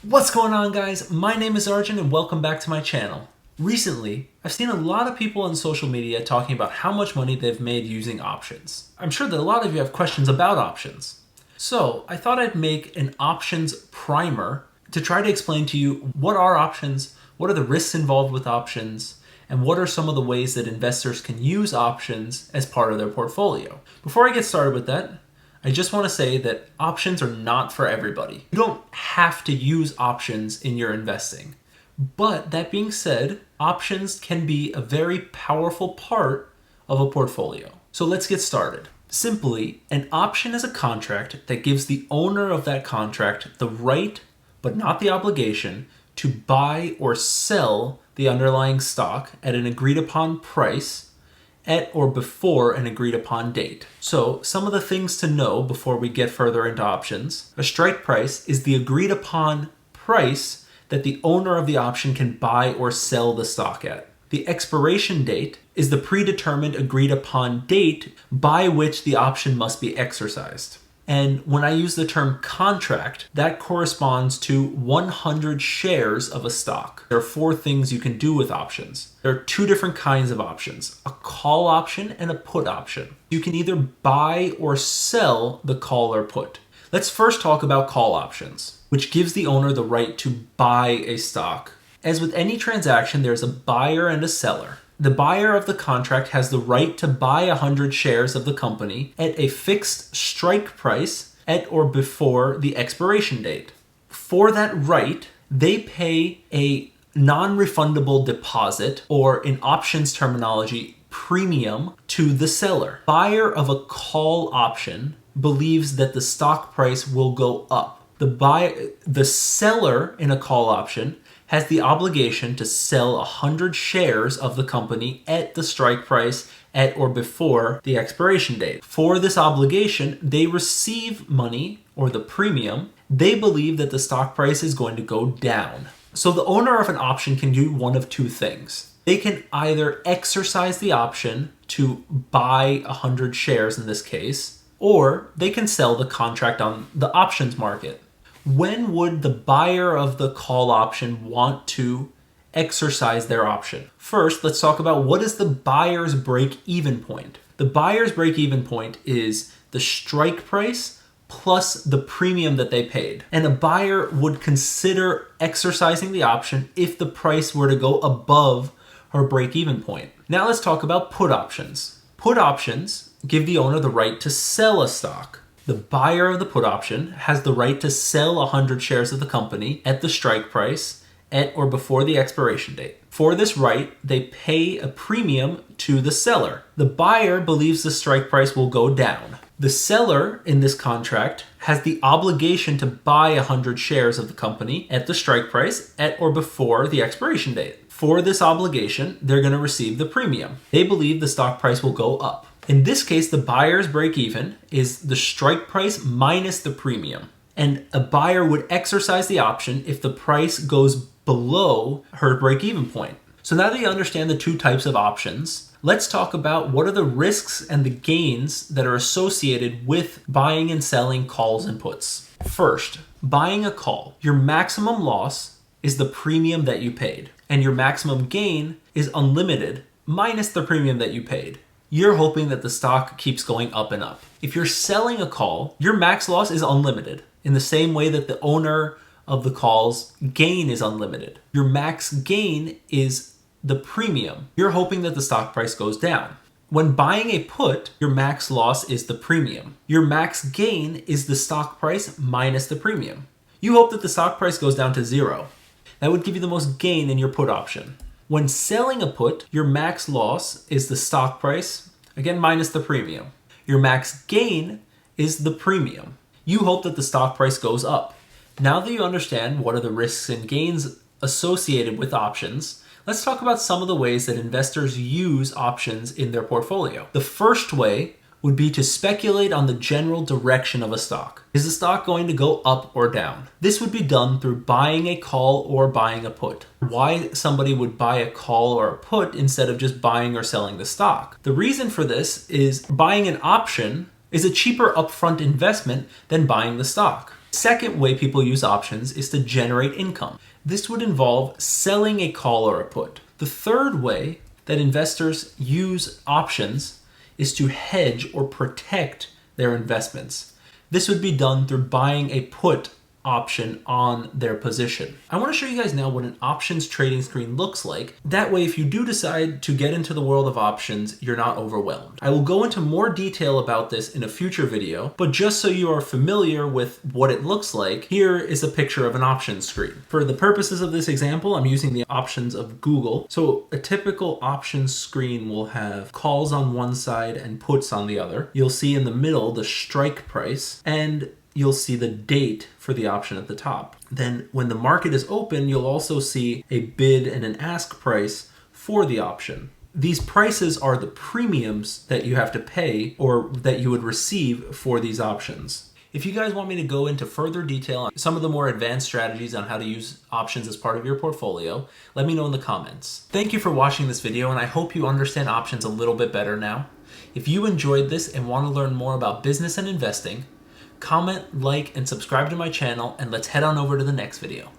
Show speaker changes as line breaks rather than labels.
What's going on, guys? My name is Arjun and welcome back to my channel. Recently, I've seen a lot of people on social media talking about how much money they've made using options. I'm sure that a lot of you have questions about options. So I thought I'd make an options primer to try to explain to you what are options, what are the risks involved with options, and what are some of the ways that investors can use options as part of their portfolio. Before I get started with that, I just want to say that options are not for everybody. You don't have to use options in your investing. But that being said, options can be a very powerful part of a portfolio. So let's get started. Simply, an option is a contract that gives the owner of that contract the right, but not the obligation, to buy or sell the underlying stock at an agreed upon price at or before an agreed upon date. So some of the things to know before we get further into options. A strike price is the agreed upon price that the owner of the option can buy or sell the stock at. The expiration date is the predetermined agreed upon date by which the option must be exercised. And when I use the term contract, that corresponds to 100 shares of a stock. There are 4 things you can do with options. There are 2 different kinds of options, a call option and a put option. You can either buy or sell the call or put. Let's first talk about call options, which gives the owner the right to buy a stock. As with any transaction, there's a buyer and a seller. The buyer of the contract has the right to buy 100 shares of the company at a fixed strike price at or before the expiration date. For that right, they pay a non-refundable deposit, or in options terminology, premium, to the seller. Buyer of a call option believes that the stock price will go up. The seller in a call option has the obligation to sell 100 shares of the company at the strike price at or before the expiration date. For this obligation, they receive money, or the premium. They believe that the stock price is going to go down. So the owner of an option can do one of 2 things. They can either exercise the option to buy 100 shares in this case, or they can sell the contract on the options market. When would the buyer of the call option want to exercise their option? First, let's talk about what is the buyer's break-even point. The buyer's break-even point is the strike price plus the premium that they paid. And a buyer would consider exercising the option if the price were to go above her break-even point. Now let's talk about put options. Put options give the owner the right to sell a stock. The buyer of the put option has the right to sell 100 shares of the company at the strike price at or before the expiration date. For this right, they pay a premium to the seller. The buyer believes the strike price will go down. The seller in this contract has the obligation to buy 100 shares of the company at the strike price at or before the expiration date. For this obligation, they're going to receive the premium. They believe the stock price will go up. In this case, the buyer's break-even is the strike price minus the premium. And a buyer would exercise the option if the price goes below her break-even point. So now that you understand the 2 types of options, let's talk about what are the risks and the gains that are associated with buying and selling calls and puts. First, buying a call. Your maximum loss is the premium that you paid, and your maximum gain is unlimited minus the premium that you paid. You're hoping that the stock keeps going up and up. If you're selling a call, your max loss is unlimited, in the same way that the owner of the call's gain is unlimited. Your max gain is the premium. You're hoping that the stock price goes down. When buying a put, your max loss is the premium. Your max gain is the stock price minus the premium. You hope that the stock price goes down to 0. That would give you the most gain in your put option. When selling a put, your max loss is the stock price, again minus the premium. Your max gain is the premium. You hope that the stock price goes up. Now that you understand what are the risks and gains associated with options, let's talk about some of the ways that investors use options in their portfolio. The first way would be to speculate on the general direction of a stock. Is the stock going to go up or down? This would be done through buying a call or buying a put. Why somebody would buy a call or a put instead of just buying or selling the stock? The reason for this is buying an option is a cheaper upfront investment than buying the stock. Second way people use options is to generate income. This would involve selling a call or a put. The third way that investors use options is to hedge or protect their investments. This would be done through buying a put option on their position. I want to show you guys now what an options trading screen looks like. That way, if you do decide to get into the world of options, you're not overwhelmed. I will go into more detail about this in a future video, but just so you are familiar with what it looks like, here is a picture of an options screen. For the purposes of this example, I'm using the options of Google. So a typical options screen will have calls on one side and puts on the other. You'll see in the middle the strike price, and you'll see the date for the option at the top. Then when the market is open, you'll also see a bid and an ask price for the option. These prices are the premiums that you have to pay or that you would receive for these options. If you guys want me to go into further detail on some of the more advanced strategies on how to use options as part of your portfolio, let me know in the comments. Thank you for watching this video, and I hope you understand options a little bit better now. If you enjoyed this and want to learn more about business and investing, comment, like, and subscribe to my channel, and let's head on over to the next video.